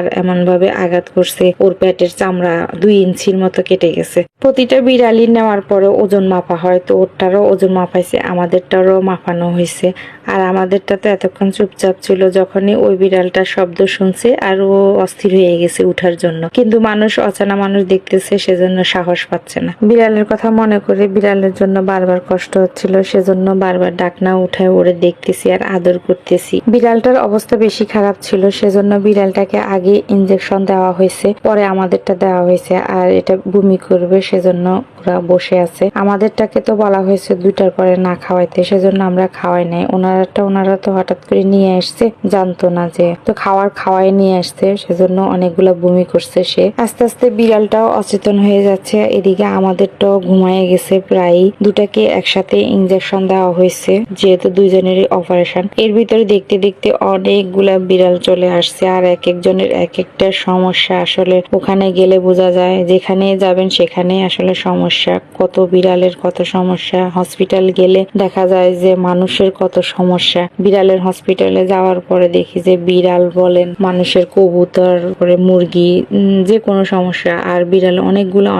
আর এমন ভাবে আঘাত করছে ওর পেটের চামড়া 2 ইঞ্চির মতো কেটে গেছে। প্রতিটা বিড়ালি নেওয়ার পরে ওজন মাপা হয়, তো ওরটারও ওজন মাপাইছে, আমাদেরটারও মাপানো হয়েছে। আর আমাদেরটা তো এতক্ষণ চুপচাপ ছিল, যখনই ওই বিড়ালটার শব্দ শুনছে আর ও অস্থির হয়ে গেছে উঠার জন্য, কিন্তু মানুষ অচেনা মানুষ দেখতেছে সেজন্য সাহস পাচ্ছে না। বিড়ালের কথা মনে করে বিড়ালের জন্য বারবার কষ্ট হচ্ছিল, সেজন্য বারবার ডাকনা উঠায় ওরে দেখতেছি আর আদর করতেছি। বিড়ালটার অবস্থা বেশি খারাপ ছিল, সেজন্য বিড়ালটাকে আগে ইনজেকশন দেওয়া হয়েছে, পরে আমাদেরটা দেওয়া হয়েছে। আর এটা বমি করবে সেজন্য ওরা বসে আছে। আমাদেরটাকে তো বলা হয়েছে 2টার পরে না খাওয়াইতে, সেজন্য আমরা খাওয়াই নাই। ওনারা তো হঠাৎ করে নিয়ে আসছে, জানতো না যে, তো খাওয়াই নিয়ে আসছে, সেজন্য অনেকগুলা বমি করছে সে। আস্তে আস্তে বিড়ালটাও অচেতন হয়ে যাচ্ছে, এদিকে আমাদেরটাও ঘুমায় গেছে প্রায়। দুটাকে একসাথে ইনজেকশন দেওয়া হয়েছে, যেহেতু দুইজনেরই অপারেশন। এর ভিতরে দেখতে দেখতে অনেকগুলা বিড়াল চলে আসছে, আর এক একজনের এক একটা সমস্যা। আসলে ওখানে গেলে বোঝা যায়, যেখানে যাবেন সেখানে আসলে সমস্যা। কত বিড়ালের কত সমস্যা। হসপিটাল গেলে দেখা যায় যে মানুষের কত সমস্যা। বিড়ালের হসপিটালে যাওয়ার পরে দেখি যে বিড়াল বলেন, মানুষের কবুতর, পরে মুরগি, যে কোনো সমস্যা। আর বিড়াল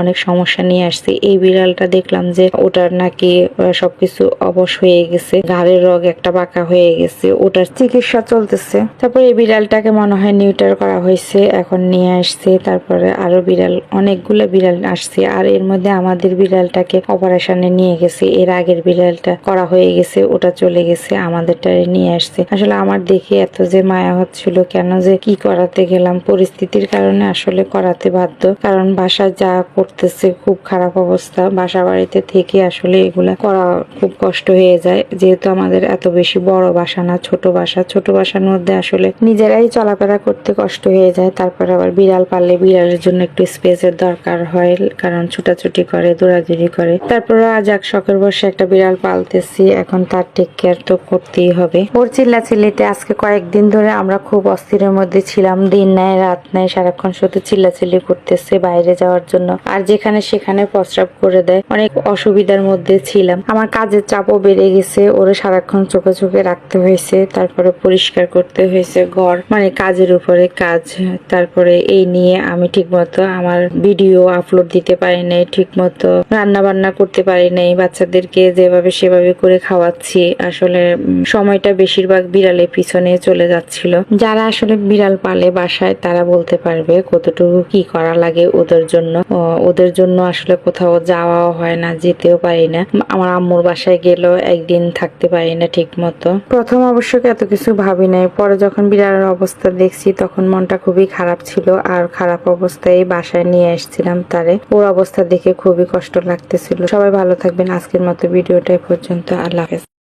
অনেক সমস্যা নিয়ে আসছে। এই বিড়ালটা দেখলাম যে ওটার নাকি সবকিছু অবশ হয়ে গেছে, ঘাড়ের রগ একটা বাঁকা হয়ে গেছে, ওটার চিকিৎসা চলতেছে। তারপরে এই বিড়ালটাকে মনে হয় নিউটার করা হয়েছে, এখন নিয়ে আসছে। তারপরে আরো অনেকগুলো বিড়াল আসছে, আর এর মধ্যে আমাদের বিড়ালটাকে অপারেশনে নিয়ে গেছে। এর আগের বিড়ালটা করা হয়ে গেছে, ওটা চলে গেছে, আমাদেরটারে নিয়ে আসছে। আসলে আমার দেখে এত যে মায়া হচ্ছিল, কেন যে কি করাতে গেলাম, পরিস্থিতির কারণে আসলে করাতে বাধ্য। কারণ বাসায় যা করতেছে, খুব খারাপ অবস্থা। বাসা বাড়িতে থেকে আসলে এগুলা করা খুব কষ্ট হয়ে যায়, যেহেতু আমাদের এত বেশি বড় বাসা না, ছোট বাসা। ছোট বাসার মধ্যে আসলে নিজেরাই চলাফেরা করতে কষ্ট হয়ে যায়। তারপরে আবার বিড়াল পাললে বিড়ালের জন্য একটু স্পেসের দরকার হয়, কারণ ছুটাছুটি করে, দৌড়াদৌড়ি করে। তারপরে আজ এক শখের বসে একটা বিড়াল পালতেছি, এখন তার টেক কেয়ার তো করতেই হবে। ওর চিল্লাচিল্লিতে আজকে কয়েকদিন ধরে আমরা খুব অস্থিরের মধ্যে ছিলাম। দিন নাই রাত নাই, সারাক্ষণ শুধু চিল্লাচিল্লি করতেছে বাইরে যাওয়ার জন্য, আর যেখানে সেখানে প্রস্রাব করে দেয়। অনেক অসুবিধার মধ্যে ছিলাম। আমার কাজের চাপও বেড়ে গেছে, ওরে সারাক্ষণ চোখে চোখে রাখতে হয়েছে, তারপরে পরিষ্কার করতে হয়েছে ঘর, মানে কাজের উপরে কাজ। তারপরে এই নিয়ে আমি ঠিকমতো আমার ভিডিও আপলোড দিতে পারি নাই, ঠিকমতো রান্না বান্না করতে পারি নাই, বাচ্চাদেরকে যেভাবে সেভাবে করে খাওয়াচ্ছি। আসলে সময়টা বেশিরভাগ বিড়ালের পিছনে চলে যাচ্ছিল। যারা আসলে বিড়াল পালে বাসায়, তারা বলতে পারবে কতটুকু কি করা লাগে ওদের জন্য। ওদের জন্য আসলে কোথাও যাওয়াও হয় না, যেতেও পারি না। আমার আম্মুর বাসায় গেলেও একদিন থাকতে পারি না ঠিক মতো। প্রথম অবশ্য এত কিছু ভাবি নাই, পরে যখন বিড়ালের অবস্থা দেখছি তখন মনটা খুবই খারাপ ছিল, আর খারাপ অবস্থায় বাসায় নিয়ে আসছিলাম তারে। ওর অবস্থা দেখে খুবই কষ্ট লাগতেছিল। সবাই ভালো থাকবেন। আজকের মতো ভিডিওটা পর্যন্ত। আল্লাহ হাফেজ।